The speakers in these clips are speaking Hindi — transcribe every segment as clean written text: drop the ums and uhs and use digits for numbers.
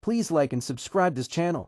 Please like and subscribe this channel.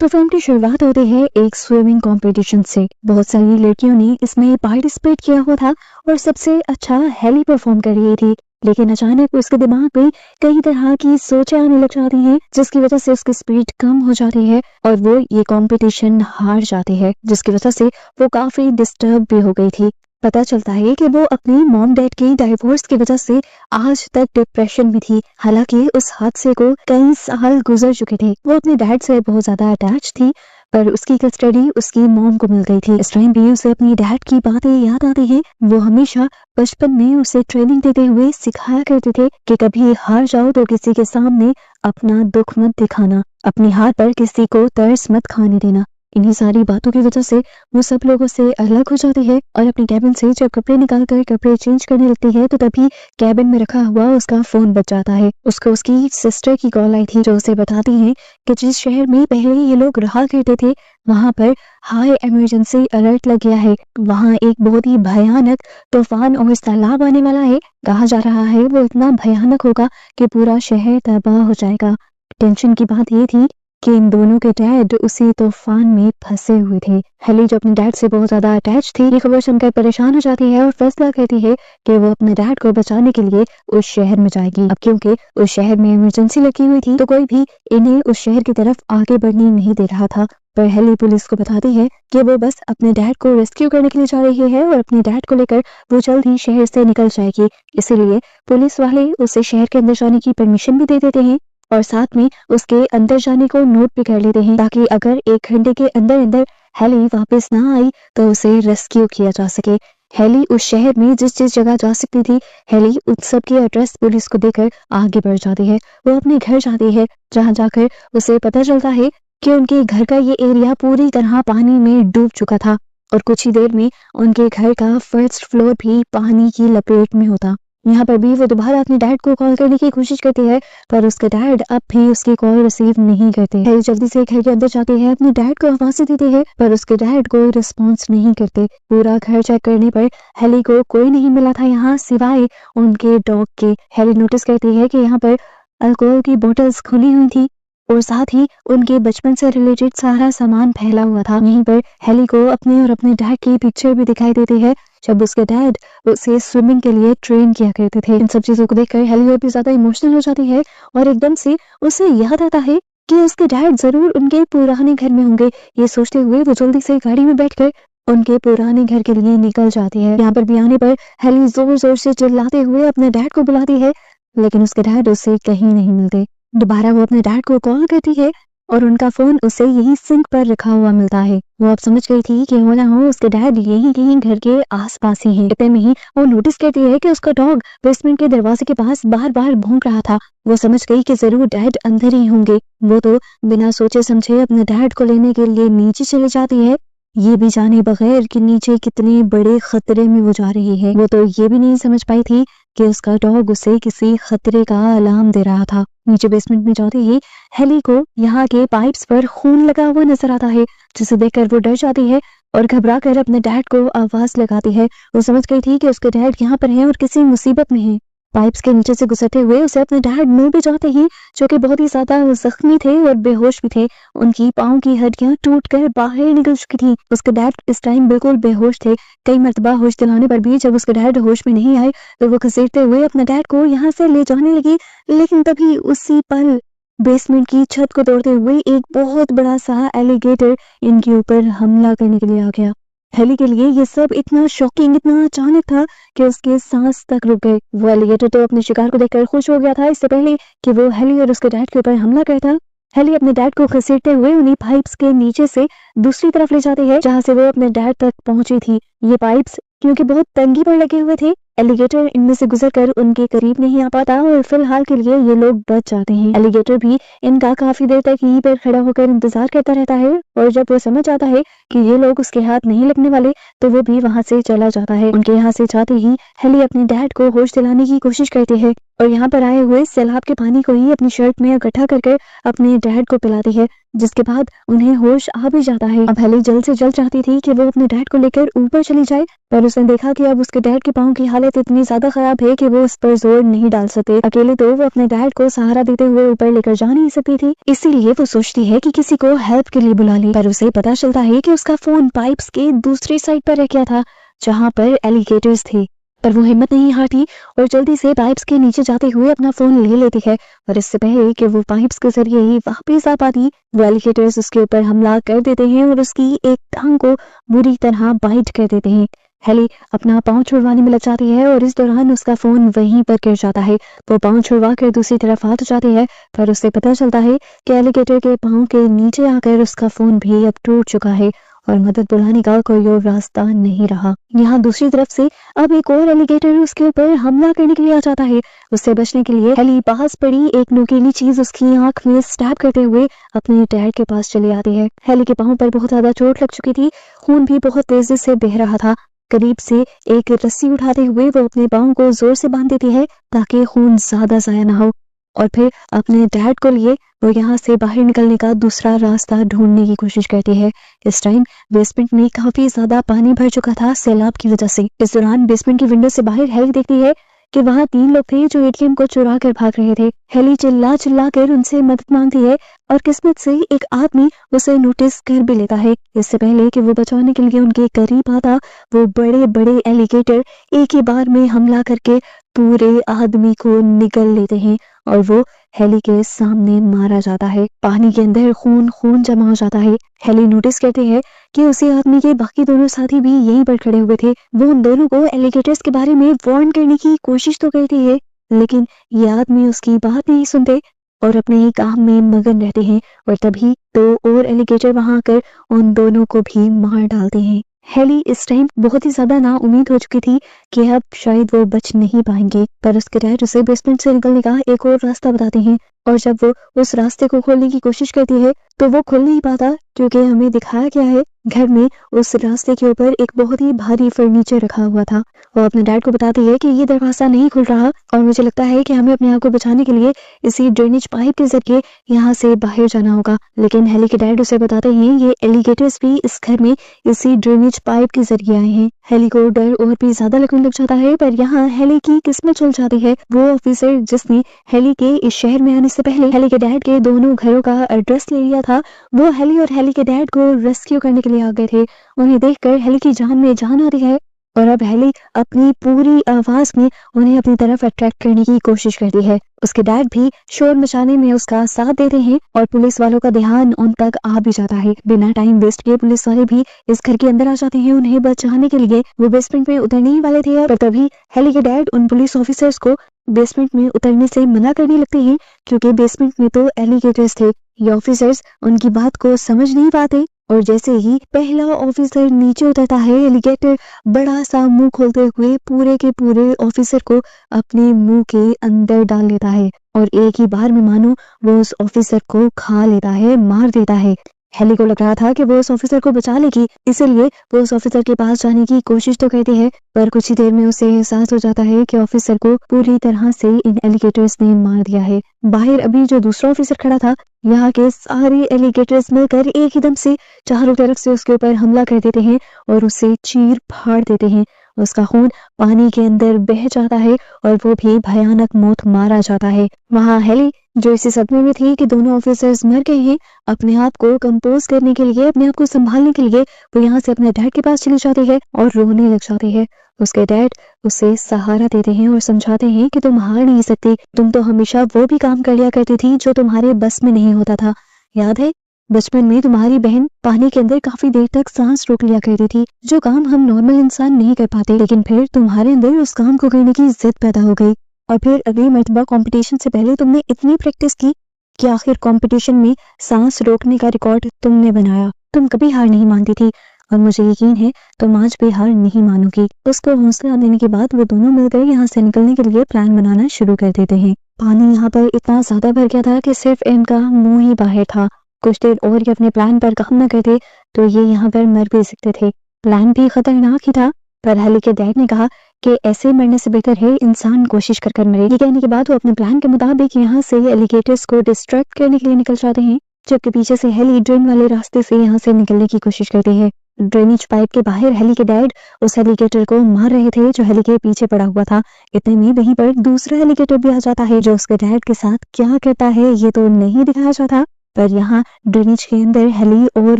तो फिल्म की शुरुआत होती है एक स्विमिंग कंपटीशन से। बहुत सारी लड़कियों ने इसमें पार्टिसिपेट किया हुआ था और सबसे अच्छा हेली परफॉर्म कर रही थी, लेकिन अचानक उसके दिमाग में कई तरह की सोचें आने लग जाती हैं, जिसकी वजह से उसकी स्पीड कम हो जाती है और वो ये कंपटीशन हार जाती है, जिसकी वजह से वो काफी डिस्टर्ब भी हो गई थी। पता चलता है कि वो अपनी मॉम डैड के डाइवोर्स की वजह से आज तक डिप्रेशन में थी। हालांकि उस हादसे को कई साल गुजर चुके थे। वो अपने डैड से बहुत ज्यादा अटैच थी, पर उसकी कस्टडी उसकी मॉम को मिल गई थी। इस टाइम भी उसे अपनी डैड की बातें याद आती हैं। वो हमेशा बचपन में उसे ट्रेनिंग देते हुए सिखाया करते थे कि कभी हार जाओ तो किसी के सामने अपना दुख मत दिखाना, अपनी हार पर किसी को तरस मत खाने देना। इन्हीं सारी बातों की वजह से वो सब लोगों से अलग हो जाती है और अपनी कैबिन से जब कपड़े निकाल कर कपड़े चेंज करने लगती है तो तभी कैबिन में रखा हुआ उसका फोन बज जाता है। उसको उसकी सिस्टर की कॉल आई थी, जो उसे बताती है कि जिस शहर में पहले ये लोग रहा करते थे वहां पर हाई इमरजेंसी अलर्ट लग गया है। वहां एक बहुत ही भयानक तूफान और सैलाब आने वाला है। कहा जा रहा है वो इतना भयानक होगा कि पूरा शहर तबाह हो जाएगा। टेंशन की बात ये थी कि इन दोनों के डैड उसी तूफान में फंसे हुए थे। हेली जो अपने डैड से बहुत ज्यादा अटैच थी, ये खबर सुनकर परेशान हो जाती है और फैसला करती है कि वो अपने डैड को बचाने के लिए उस शहर में जाएगी। अब क्योंकि उस शहर में इमरजेंसी लगी हुई थी तो कोई भी इन्हें उस शहर की तरफ आगे बढ़ने नहीं दे रहा था। पर हेली पुलिस को बताती है कि वो बस अपने डैड को रेस्क्यू करने के लिए जा रही है और अपने डैड को लेकर वो जल्द ही शहर से निकल जाएगी। इसीलिए पुलिस वाले उसे शहर के अंदर जाने की परमिशन भी दे देते हैं और साथ में उसके अंदर जाने को नोट भी कर लेते हैं, ताकि अगर 1 घंटे के अंदर अंदर हेली वापस ना आई तो उसे रेस्क्यू किया जा सके। हेली उस शहर में जिस जिस जगह जा सकती थी, हेली उन सब की एड्रेस पुलिस को देकर आगे बढ़ जाती है। वो अपने घर जाती है, जहाँ जाकर उसे पता चलता है कि उनके घर का ये एरिया पूरी तरह पानी में डूब चुका था और कुछ ही देर में उनके घर का फर्स्ट फ्लोर भी पानी की लपेट में होता। यहाँ पर भी वो दोबारा अपने डैड को कॉल करने की कोशिश करती है, पर उसके डैड अब भी उसकी कॉल रिसीव नहीं करते। हेली जल्दी से घर के अंदर जाती है, अपने डैड को आवाज़ देती है, पर उसके डैड कोई रिस्पॉन्स नहीं करते। पूरा घर चेक करने पर हेली को कोई नहीं मिला था यहाँ सिवाय उनके डॉग के। हेली नोटिस करती है कि यहाँ पर अल्कोहल की बोतल्स खुली हुई थी और साथ ही उनके बचपन से रिलेटेड सारा सामान फैला हुआ था। यहीं पर हेली को अपने और अपने डैड की पिक्चर भी दिखाई देती है, जब उसके डैड उसे स्विमिंग के लिए ट्रेन किया करते थे। इन सब चीजों को देखकर हेली और भी ज्यादा इमोशनल हो जाती है और एकदम से उसे याद आता है कि उसके डैड जरूर उनके पुराने घर में होंगे। ये सोचते हुए वो जल्दी से गाड़ी में बैठकर उनके पुराने घर के लिए निकल जाती है। यहाँ पर भी आने पर हेली जोर जोर से चिल्लाते हुए अपने डैड को बुलाती है, लेकिन उसके डैड उसे कहीं नहीं मिलते। दोबारा वो अपने डैड को कॉल करती है और उनका फोन उसे यही सिंक पर रखा हुआ मिलता है। वो अब समझ गई थी कि हो ना हो उसके डैड यही कहीं घर के आसपास ही हैं। इतने में ही वो नोटिस करती है कि उसका डॉग बेसमेंट के दरवाजे के पास बार बार भौंक रहा था। वो समझ गई कि जरूर डैड अंदर ही होंगे। वो तो बिना सोचे समझे अपने डैड को लेने के लिए नीचे चली जाती है, ये भी जाने बगैर कि नीचे कितने बड़े खतरे में वो जा रही है। वो तो ये भी नहीं समझ पाई थी कि उसका डॉग उसे किसी खतरे का अलार्म दे रहा था। नीचे बेसमेंट में जाते ही हेली को यहाँ के पाइप्स पर खून लगा हुआ नजर आता है, जिसे देखकर वो डर जाती है और घबरा कर अपने डैड को आवाज लगाती है। वो समझ गई थी कि उसके डैड यहाँ पर हैं और किसी मुसीबत में हैं। पाइप्स के नीचे से गुजरते हुए उसे अपने डैड मिल भी जाते ही, जो कि बहुत ही ज्यादा जख्मी थे और बेहोश भी थे। उनकी पाँव की हड्डियां टूटकर बाहर निकल चुकी थी। उसके डैड इस टाइम बिल्कुल बेहोश थे। कई मर्तबा होश दिलाने पर भी जब उसके डैड होश में नहीं आए तो वो घसीटते हुए अपने डैड को यहाँ से ले जाने लगी, लेकिन तभी उसी पल बेसमेंट की छत को तोड़ते हुए एक बहुत बड़ा सा एलिगेटर इनके ऊपर हमला करने के लिए आ गया। हेली के लिए ये सब इतना शॉकिंग, इतना अचानक था कि उसके सांस तक रुक गए। वो एलिगेटर तो अपने शिकार को देखकर खुश हो गया था, इससे पहले कि वो हेली और उसके डैड के ऊपर हमला करता। हेली अपने डैड को घसीटते हुए उन्हीं पाइप्स के नीचे से दूसरी तरफ ले जाती है, जहाँ से वो अपने डैड तक पहुंची थी। ये पाइप्स क्योंकि बहुत तंगी पर लगे हुए थे, एलिगेटर इनमें से गुजरकर उनके करीब नहीं आ पाता और फिलहाल के लिए ये लोग बच जाते हैं। एलिगेटर भी इनका काफी देर तक यहीं पर खड़ा होकर इंतजार करता रहता है और जब वो समझ आता है कि ये लोग उसके हाथ नहीं लगने वाले तो वो भी वहां से चला जाता है। उनके यहाँ से जाते ही हेली अपने डैड को होश दिलाने की कोशिश करती है, और यहाँ पर आए हुए सैलाब के पानी को ही अपनी शर्ट में इकट्ठा कर अपने डैड को पिलाती है, जिसके बाद उन्हें होश आ भी जाता है। अब हेली जल्द से जल्द चाहती थी कि वो अपने डैड को लेकर ऊपर चली जाए, पर उसने देखा कि अब उसके डैड के पाँव की हालत इतनी ज्यादा खराब है कि वो उस पर जोर नहीं डाल सकते। अकेले तो वो अपने डैड को सहारा देते हुए ऊपर लेकर जा नहीं सकती थी, इसीलिए वो सोचती है कि किसी को हेल्प के लिए बुला ले। पर उसे पता चलता है कि उसका फोन पाइप्स के दूसरी साइड पर रह गया था, जहाँ पर एलिगेटर्स थे। पर वो हिम्मत नहीं हारती और जल्दी से पाइप्स के नीचे जाते हुए अपना फोन ले लेती है, और इससे पहले कि वो पाइप्स के जरिए ही वापस आ पाती, वो एलिगेटर्स उसके ऊपर हमला कर देते हैं और उसकी एक टांग को बुरी तरह बाइट कर देते हैं। हेली अपना पाँव छुड़वाने में लग जाती है और इस दौरान उसका फोन वहीं पर गिर जाता है। वो पाँव छुड़वा कर दूसरी तरफ हाथ जाती है, पर उसे पता चलता है कि एलिगेटर के पाँव के नीचे आकर उसका फोन भी अब टूट चुका है और मदद बुलाने का कोई और रास्ता नहीं रहा। यहाँ दूसरी तरफ से अब एक और एलिगेटर उसके ऊपर हमला करने के लिए आ जाता है। उससे बचने के लिए हेली पास पड़ी एक नुकीली चीज उसकी आंख में स्टैब करते हुए अपने डैड के पास चली आती है। हेली के पाँव पर बहुत ज्यादा चोट लग चुकी थी, खून भी बहुत तेजी से बह रहा था। करीब से एक रस्सी उठाते हुए वो अपने पाँव को जोर से बांध देती है ताकि खून ज्यादा जाया ना हो, और फिर अपने डैड को लिए वो यहाँ से बाहर निकलने का दूसरा रास्ता ढूंढने की कोशिश करती है। इस टाइम बेसमेंट में काफी ज्यादा पानी भर चुका था सैलाब की वजह से। इस दौरान बेसमेंट की विंडो से बाहर हेली देखती है कि वहाँ 3 लोग थे जो एटीएम को चुरा कर भाग रहे थे। हेली चिल्ला चिल्ला कर उनसे मदद मांगती है और किस्मत से एक आदमी उसे नोटिस कर भी लेता है। इससे पहले कि वो बचाने के लिए उनके करीब आता, वो बड़े बड़े एलिगेटर एक ही बार में हमला करके पूरे आदमी को निगल लेते हैं और वो हेली के सामने मारा जाता है। पानी के अंदर खून खून जमा हो जाता है। हेली नोटिस करती है कि उसी आदमी के बाकी दोनों साथी भी यहीं पर खड़े हुए थे। वो उन दोनों को एलिगेटर्स के बारे में वार्न करने की कोशिश तो करती है, लेकिन ये आदमी उसकी बात नहीं सुनते और अपने ही काम में मगन रहते हैं, और तभी 2 और एलिगेटर वहां आकर उन दोनों को भी मार डालते हैं। हेली इस टाइम बहुत ही ज्यादा नाउम्मीद हो चुकी थी कि अब शायद वो बच नहीं पाएंगे, पर उसके डैड उसे बेसमेंट से निकलने का एक और रास्ता बताते हैं, और जब वो उस रास्ते को खोलने की कोशिश करती है तो वो खुल नहीं पाता, क्योंकि हमें दिखाया गया है घर में उस रास्ते के ऊपर एक बहुत ही भारी फर्नीचर रखा हुआ था। वो अपने डैड को बताती है कि ये दरवाजा नहीं खुल रहा और मुझे लगता है कि हमें अपने आप को बचाने के लिए इसी ड्रेनेज पाइप के जरिए यहाँ से बाहर जाना होगा। लेकिन हेली के डैड उसे बताते हैं ये एलिगेटर्स भी इस घर में इसी ड्रेनेज पाइप के जरिए आए हैं। हेली को डर और भी ज्यादा लगने लग जाता है, पर यहाँ हेली की किस्मत चल जाती है। वो ऑफिसर जिसने हेली के इस शहर में आने से पहले हेली के डैड के दोनों घरों का एड्रेस ले लिया था, वो हेली और हेली के डैड को रेस्क्यू करने के लिए आ गए थे। उन्हें देखकर हेली की जान में जान आती है और अब हेली अपनी पूरी आवाज में उन्हें अपनी तरफ अट्रैक्ट करने की कोशिश करती है। उसके डैड भी शोर मचाने में उसका साथ देते हैं और पुलिस वालों का ध्यान उन तक आ भी जाता है। बिना टाइम वेस्ट किए पुलिस वाले भी इस घर के अंदर आ जाते हैं उन्हें बचाने के लिए। वो बेसमेंट में उतरने ही वाले थे, पर तभी हेली के डैड उन पुलिस ऑफिसर्स को बेसमेंट में उतरने से मना करने लगते हैं, क्योंकि बेसमेंट में तो एलिगेटर्स थे। ये ऑफिसर्स उनकी बात को समझ नहीं पाते और जैसे ही पहला ऑफिसर नीचे उतरता है, एलिगेटर बड़ा सा मुंह खोलते हुए पूरे के पूरे ऑफिसर को अपने मुंह के अंदर डाल लेता है और एक ही बार में मानो वो उस ऑफिसर को खा लेता है, मार देता है। हेली को लग रहा था कि वो उस ऑफिसर को बचा लेगी, इसलिए वो उस ऑफिसर के पास जाने की कोशिश तो करती है, पर कुछ ही देर में उसे एहसास हो जाता है कि ऑफिसर को पूरी तरह से इन एलिगेटर्स ने मार दिया है। बाहर अभी जो दूसरा ऑफिसर खड़ा था, यहाँ के सारे एलिगेटर्स मिलकर एक ही दम से चारों तरफ से उसके ऊपर हमला कर देते हैं और उसे चीर फाड़ देते हैं। उसका खून पानी के अंदर बह जाता है और वो भी भयानक मौत मारा जाता है। वहाँ हेली जो इसी सदमे में थी कि दोनों ऑफिसर्स मर गए हैं, अपने आप को कंपोज करने के लिए, अपने आप को संभालने के लिए वो यहाँ से अपने डैड के पास चली जाती है और रोने लग जाती है। उसके डैड उसे सहारा देते हैं और समझाते हैं कि तुम हार नहीं सकती, तुम तो हमेशा वो भी काम कर लिया करती थी जो तुम्हारे बस में नहीं होता था। याद है बचपन में तुम्हारी बहन पानी के अंदर काफी देर तक सांस रोक लिया करती थी, जो काम हम नॉर्मल इंसान नहीं कर पाते, लेकिन फिर तुम्हारे अंदर उस काम को करने की जिद पैदा हो गई और फिर अगली मर्तबा कंपटीशन से पहले तुमने इतनी प्रैक्टिस की कि आखिर कंपटीशन में सांस रोकने का रिकॉर्ड तुमने बनाया। तुम कभी हार नहीं मानती थी और मुझे यकीन है तुम आज भी हार नहीं मानोगी। उसको हौसला देने के बाद वो दोनों मिलकर यहाँ से निकलने के लिए प्लान बनाना शुरू कर देते हैं। पानी यहाँ पर इतना ज्यादा भर गया था कि सिर्फ इनका मुंह ही बाहर था। कुछ देर और ये अपने प्लान पर काम न करते तो ये यहाँ पर मर भी सकते थे। प्लान भी खतरनाक ही था, पर हेली के डैड ने कहा कि ऐसे मरने से बेहतर है इंसान कोशिश कर कर मरे। ये कहने के बाद वो अपने प्लान के मुताबिक यहाँ से एलिगेटर्स को डिस्ट्रैक्ट करने के लिए निकल जाते हैं, जबकि पीछे से हेली ड्रेन वाले रास्ते से यहाँ से निकलने की कोशिश करती है। ड्रेनेज पाइप के बाहर हेली के डैड उस एलिगेटर को मार रहे थे जो हेली के पीछे पड़ा हुआ था। इतने में वहीं पर दूसरा एलिगेटर भी आ जाता है जो उसके डैड के साथ क्या करता है ये तो नहीं दिखाया जाता, पर यहाँ ड्रेनेज के अंदर हेली और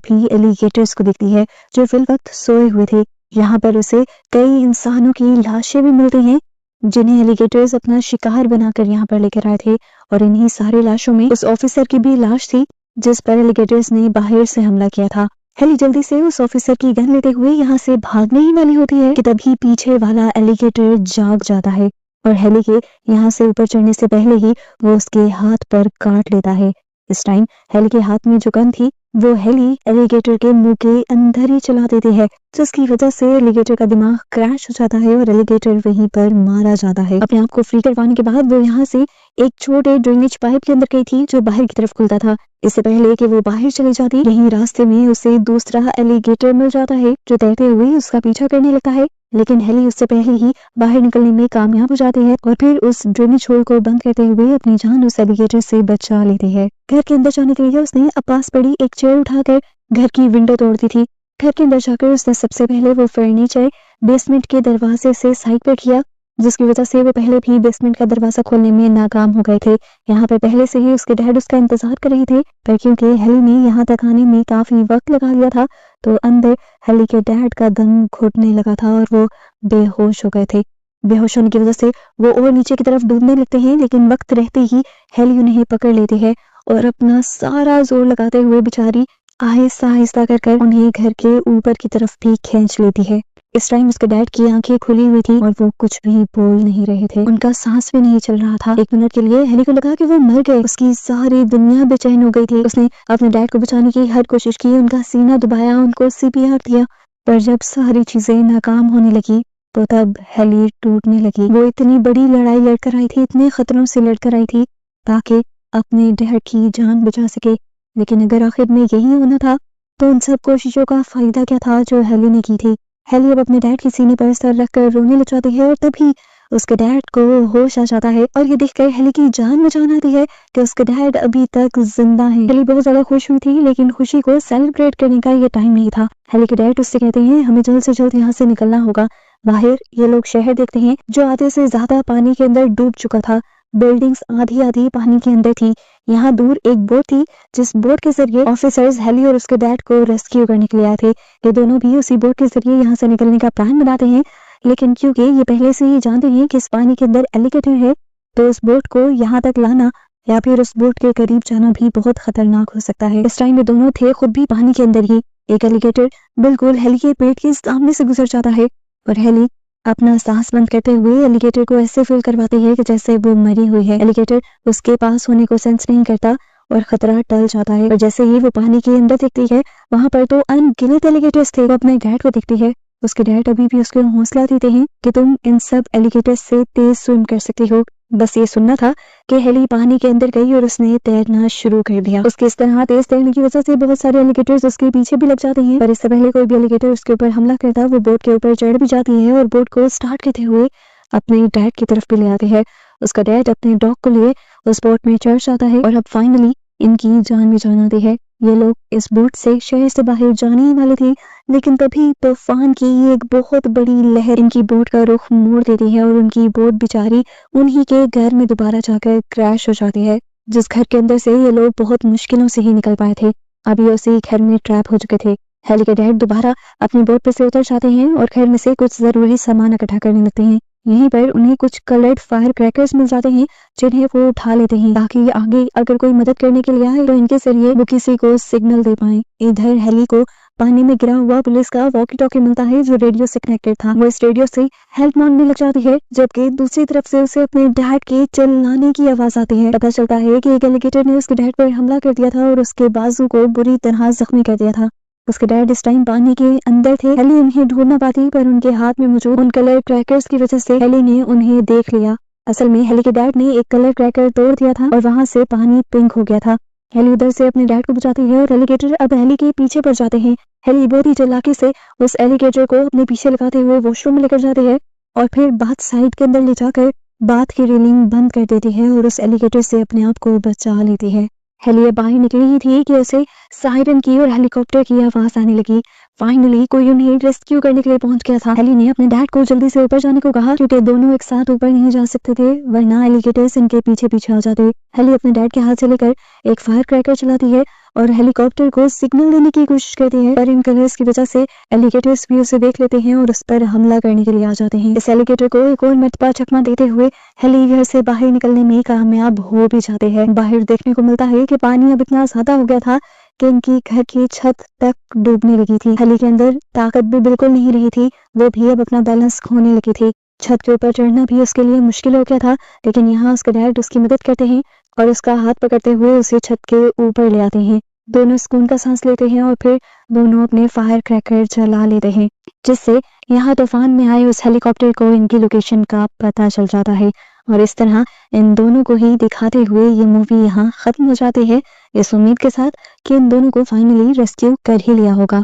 भी एलिगेटर्स को दिखती है जो फिल वक्त सोए हुए थे। यहाँ पर उसे कई इंसानों की लाशें भी मिलती हैं जिन्हें एलिगेटर्स अपना शिकार बनाकर यहाँ पर लेकर आए थे, और इन्हीं सारी लाशों में उस ऑफिसर की भी लाश थी जिस पर एलिगेटर्स ने बाहर से हमला किया था। हेली जल्दी से उस ऑफिसर की गन लेते हुए यहाँ से भागने ही वाली होती है कि तभी पीछे वाला एलिगेटर जाग जाता है और हेली के यहाँ से ऊपर चढ़ने से पहले ही वो उसके हाथ पर काट लेता है। इस टाइम हेली के हाथ में जो गन थी वो हेली एलिगेटर के मुंह के अंदर ही चला देती है, जिसकी वजह से एलिगेटर का दिमाग क्रैश हो जाता है और एलिगेटर वहीं पर मारा जाता है। अपने आप को फ्री करवाने के बाद वो यहाँ से एक छोटे ड्रेनेज पाइप के अंदर गई थी जो बाहर की तरफ खुलता था। इससे पहले कि वो बाहर चली जाती, यहीं रास्ते में उसे दूसरा एलिगेटर मिल जाता है जो तैरते हुए उसका पीछा करने लगता है, लेकिन हेली उससे पहले ही बाहर निकलने में कामयाब हो जाती है और फिर उस ड्रेनेज होल को बंद करते हुए अपनी जान उस एलिगेटर से बचा लेती है। घर के अंदर जाने के लिए उसने पास पड़ी एक चेयर उठाकर घर की विंडो तोड़ दी थी। घर के अंदर जाकर उसने सबसे पहले वो फर्नीचर बेसमेंट के दरवाजे से साइड पर किया, जिसकी वजह से वो पहले भी बेसमेंट का दरवाजा खोलने में नाकाम हो गए थे। यहाँ पर पहले से ही उसके डैड उसका इंतजार कर रहे थे, पर क्योंकि हेली ने यहाँ तक आने में काफी वक्त लगा लिया था तो अंदर हेली के डैड का दम घुटने लगा था और वो बेहोश हो गए थे। बेहोश होने की वजह से वो और नीचे की तरफ डूबने लगते हैं, लेकिन वक्त रहते ही हेली उन्हें पकड़ लेती है और अपना सारा जोर लगाते हुए बेचारी आहिस्ता आहिस्ता कर उन्हें घर के ऊपर की तरफ भी खींच लेती है। इस टाइम उसके डैड की आंखें खुली हुई थी और वो कुछ भी बोल नहीं रहे थे, उनका सांस भी नहीं चल रहा था। एक मिनट के लिए हेली को लगा कि वो मर गए, उसकी सारी दुनिया बेचैन हो गई थी। उसने अपने डैड को बचाने की हर कोशिश की, उनका सीना दबाया, उनको सीपीआर दिया, पर जब सारी चीजें नाकाम होने लगी तो तब हेली टूटने लगी। वो इतनी बड़ी लड़ाई लड़कर आई थी, इतने खतरों से लड़कर आई थी ताकि अपने डैड की जान बचा सके, लेकिन अगर आखिर में यही होना था तो उन सब कोशिशों का फायदा क्या था जो हेली ने की थी। हेली अब अपने डैड के सीने पर सर रखकर रोने लग जाती है और तभी उसके डैड को होश आ जाता है और ये देखकर हेली की जान में जान आती है कि उसके डैड अभी तक जिंदा हैं। हेली बहुत ज्यादा खुश हुई थी, लेकिन खुशी को सेलिब्रेट करने का ये टाइम नहीं था। हेली के डैड उससे कहते हैं हमें जल्द से जल्द यहाँ से निकलना होगा। बाहर ये लोग शहर देखते हैं जो आधे से ज्यादा पानी के अंदर डूब चुका था। बिल्डिंग्स आधी आधी पानी के अंदर थी। यहाँ दूर एक बोट थी जिस बोट के जरिए ऑफिसर्स हेली और उसके डैड को रेस्क्यू करने के लिए आए थे। ये दोनों भी उसी बोट के जरिए यहाँ से निकलने का प्लान बनाते हैं, लेकिन क्योंकि ये पहले से ही जानते हैं कि इस पानी के अंदर एलिगेटर है तो उस बोट को यहाँ तक लाना या फिर उस बोट के करीब जाना भी बहुत खतरनाक हो सकता है। इस टाइम में दोनों थे खुद भी पानी के अंदर ही। एक एलिगेटर बिल्कुल हेली के पेट के सामने से गुजर जाता है और हेली अपना सांस बंद करते हुए एलिगेटर को ऐसे फील करवाती है कि जैसे वो मरी हुई है। एलिगेटर उसके पास होने को सेंस नहीं करता और खतरा टल जाता है, और जैसे ही वो पानी के अंदर दिखती है वहां पर तो अनगिनत एलिगेटर्स थे। वो अपने डैड को दिखती है, उसके डैड अभी भी उसको हौसला देते हैं कि तुम इन सब एलिगेटर्स से तेज स्विम कर सकती हो। बस ये सुनना था कि हेली पानी के अंदर गई और उसने तैरना शुरू कर दिया। उसके इस तरह तेज तैरने की वजह से बहुत सारे एलिगेटर्स उसके पीछे भी लग जाते हैं, पर इससे पहले कोई भी एलिगेटर उसके ऊपर हमला करता वो बोट के ऊपर चढ़ भी जाती है और बोट को स्टार्ट करते हुए अपने डैड की तरफ भी ले आते हैं। उसका डैड अपने डॉग को लिए उस बोट में चढ़ जाता है और अब फाइनली इनकी जान में जान आती है। ये लोग इस बोट से शहर से बाहर जाने ही वाले थे, लेकिन तभी तूफान की एक बहुत बड़ी लहर इनकी बोट का रुख मोड़ देती है और उनकी बोट बेचारी उन्हीं के घर में दोबारा जाकर क्रैश हो जाती है, जिस घर के अंदर से ये लोग बहुत मुश्किलों से ही निकल पाए थे। अभी उसी घर में ट्रैप हो चुके थे। हेली के डैड दोबारा अपनी बोट पर से उतर जाते हैं और घर में से कुछ जरूरी सामान इकट्ठा करने लगते हैं। यहीं पर उन्हें कुछ कलर्ड फायर क्रैकर्स मिल जाते हैं जिन्हें वो उठा लेते हैं ताकि आगे अगर कोई मदद करने के लिए आए तो इनके जरिए वो किसी को सिग्नल दे पाए। इधर हेली को पानी में गिरा हुआ पुलिस का वॉकी टॉकी मिलता है जो रेडियो से कनेक्टेड था। वो इस रेडियो से हेल्प मांगने लग जाती है, जबकि दूसरी तरफ से उसे अपने डैड के चिल्लाने की आवाज आती है। पता चलता है कि एक एलिगेटर ने उसके डैड पर हमला कर दिया था और उसके बाजू को बुरी तरह जख्मी कर दिया था। उसके डैड इस टाइम पानी के अंदर थे। हेली उन्हें ढूंढ ना पाती, पर उनके हाथ में मौजूद उन कलर क्रैकर्स की वजह से हेली ने उन्हें देख लिया। असल में हेली के डैड ने एक कलर क्रैकर तोड़ दिया था और वहां से पानी पिंक हो गया था। हेली उधर से अपने डैड को बचाती है और एलिगेटर अब हेली के पीछे पड़ जाते हैं। हेली बहुत ही चालाकी से उस एलिगेटर को अपने पीछे लगाते हुए वॉशरूम में लेकर जाती है और फिर बाथ साइड के अंदर ले जाकर बाथ की रेलिंग बंद कर देती है और उस एलिगेटर से अपने आप को बचा लेती है। हेली बाहर निकली ही थी कि उसे सायरन की और हेलीकॉप्टर की आवाज आने लगी। फाइनली कोई उन्हें रेस्क्यू करने के लिए पहुंच गया था। हेली ने अपने डैड को जल्दी से ऊपर जाने को कहा क्योंकि दोनों एक साथ ऊपर नहीं जा सकते थे, वरना एलिगेटर्स इनके पीछे पीछे आ जाते। हेली अपने डैड के हाथ से लेकर एक फायर क्रैकर चलाती है और हेलीकॉप्टर को सिग्नल देने की कोशिश करती है, पर इन कलर्स की वजह से एलिगेटर्स भी उसे देख लेते हैं और उस पर हमला करने के लिए आ जाते हैं। इस एलिगेटर को एक और मरतबा चकमा देते हुए हेली घर से बाहर निकलने में कामयाब हो भी जाते हैं। बाहर देखने को मिलता है कि पानी अब इतना ज्यादा हो गया था कि इनकी घर की छत तक डूबने लगी थी। हेली के अंदर ताकत भी बिल्कुल नहीं रही थी, वो भी अब अपना बैलेंस खोने लगी थी। छत के ऊपर चढ़ना भी उसके लिए मुश्किल हो गया था, लेकिन यहाँ उसका डैड उसकी मदद करते हैं और उसका हाथ पकड़ते हुए उसे छत के ऊपर ले आते हैं। दोनों सुकून का सांस लेते हैं और फिर दोनों अपने फायर क्रैकर जला लेते हैं, जिससे यहाँ तूफान में आए उस हेलीकॉप्टर को इनकी लोकेशन का पता चल जाता है। और इस तरह इन दोनों को ही दिखाते हुए ये मूवी यहाँ खत्म हो जाती है, इस उम्मीद के साथ कि इन दोनों को फाइनली रेस्क्यू कर ही लिया होगा।